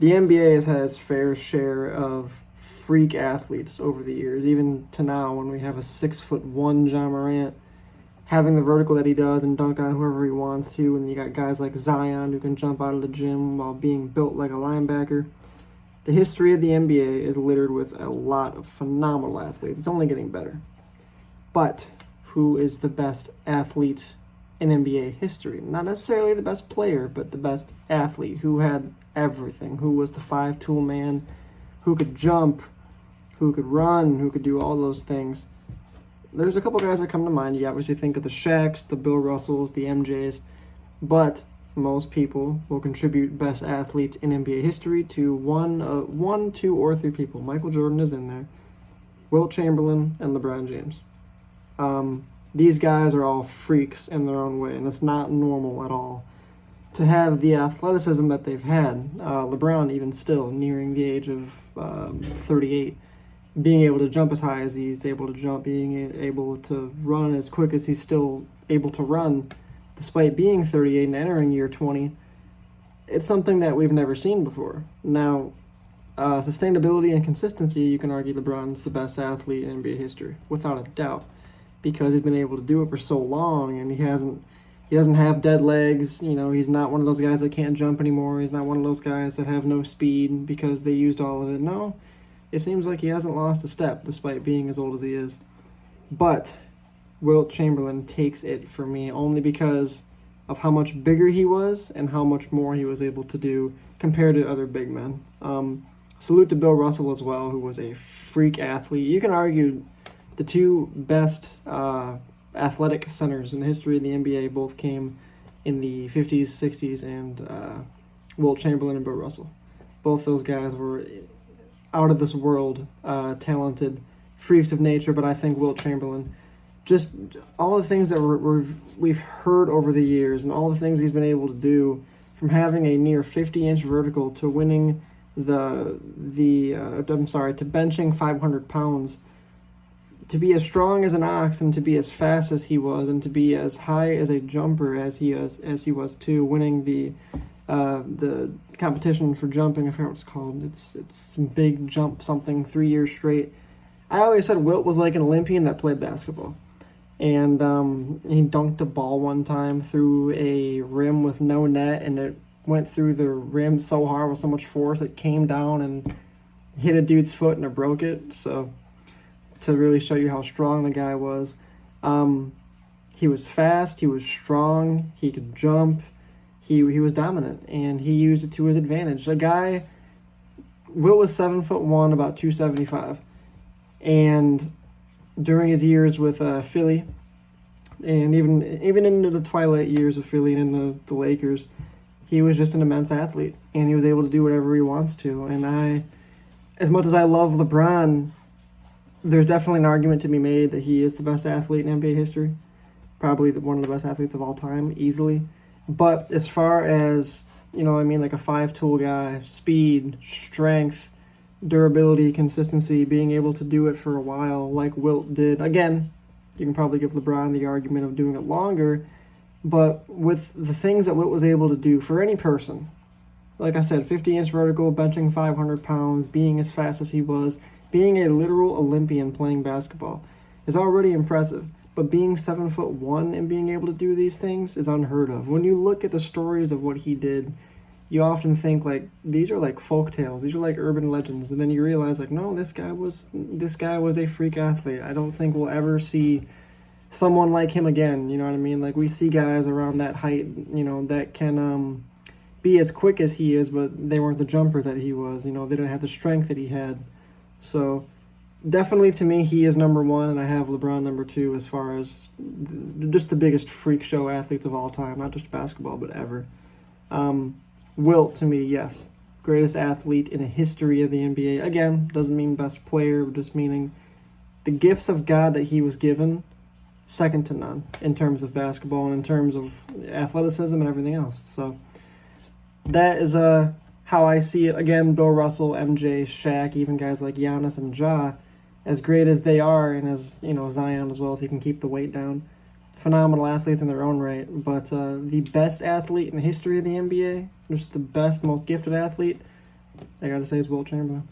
The NBA has had its fair share of freak athletes over the years, even to now when we have a 6'1" John Morant having the vertical that he does and dunk on whoever he wants to, and you got guys like Zion who can jump out of the gym while being built like a linebacker. The history of the NBA is littered with a lot of phenomenal athletes. It's only getting better. But who is the best athlete in NBA history? Not necessarily the best player, but the best athlete who had everything, who was the five-tool man, who could jump, who could run, who could do all those things. There's a couple guys that come to mind. You obviously think of the Shaqs, the Bill Russells, the MJs, but most people will contribute best athlete in NBA history to one, two, or three people. Michael Jordan is in there, Wilt Chamberlain, and LeBron James. These guys are all freaks in their own way, and it's not normal at all to have the athleticism that they've had. LeBron, even still, nearing the age of 38, being able to jump as high as he's able to jump, being able to run as quick as he's still able to run, despite being 38 and entering year 20, it's something that we've never seen before. Now, sustainability and consistency, you can argue LeBron's the best athlete in NBA history, without a doubt, because he's been able to do it for so long, and he doesn't have dead legs. You know, he's not one of those guys that can't jump anymore. He's not one of those guys that have no speed because they used all of it. No, it seems like he hasn't lost a step despite being as old as he is. But Wilt Chamberlain takes it for me only because of how much bigger he was and how much more he was able to do compared to other big men. Salute to Bill Russell as well, who was a freak athlete. You can argue the two best athletic centers in the history of the NBA both came in the 50s, 60s, and Wilt Chamberlain and Bill Russell. Both those guys were out of this world talented freaks of nature, but I think Wilt Chamberlain, just all the things that we've heard over the years and all the things he's been able to do, from having a near 50-inch vertical to winning to benching 500 pounds, to be as strong as an ox and to be as fast as he was and to be as high as a jumper as he was too, winning the competition for jumping, I forget what it's called. It's some big jump something 3 years straight. I always said Wilt was like an Olympian that played basketball. And he dunked a ball one time through a rim with no net, and it went through the rim so hard with so much force it came down and hit a dude's foot and it broke it. So to really show you how strong the guy was, he was fast, he was strong, he could jump, he was dominant, and he used it to his advantage. Wilt was 7'1", about 275, and during his years with Philly, and even into the twilight years of Philly and into the Lakers, he was just an immense athlete, and he was able to do whatever he wants to. And as much as I love LeBron, there's definitely an argument to be made that he is the best athlete in NBA history, probably one of the best athletes of all time, easily. But as far as, like a five-tool guy, speed, strength, durability, consistency, being able to do it for a while like Wilt did. Again, you can probably give LeBron the argument of doing it longer, but with the things that Wilt was able to do for any person, like I said, 50-inch vertical, benching 500 pounds, being as fast as he was, being a literal Olympian playing basketball is already impressive. But being 7'1" and being able to do these things is unheard of. When you look at the stories of what he did, you often think these are like folk tales, these are like urban legends, and then you realize no, this guy was a freak athlete. I don't think we'll ever see someone like him again. You know what I mean? We see guys around that height, that can be as quick as he is, but they weren't the jumper that he was. They didn't have the strength that he had. So definitely to me, he is number one, and I have LeBron number two as far as just the biggest freak show athletes of all time, not just basketball, but ever. Wilt, to me, yes, greatest athlete in the history of the NBA. Again, doesn't mean best player, just meaning the gifts of God that he was given, second to none in terms of basketball and in terms of athleticism and everything else. So that is how I see it. Again, Bill Russell, MJ, Shaq, even guys like Giannis and Ja, as great as they are, and as Zion as well, if he can keep the weight down, phenomenal athletes in their own right. But the best athlete in the history of the NBA, just the best, most gifted athlete, I gotta say is Wilt Chamberlain.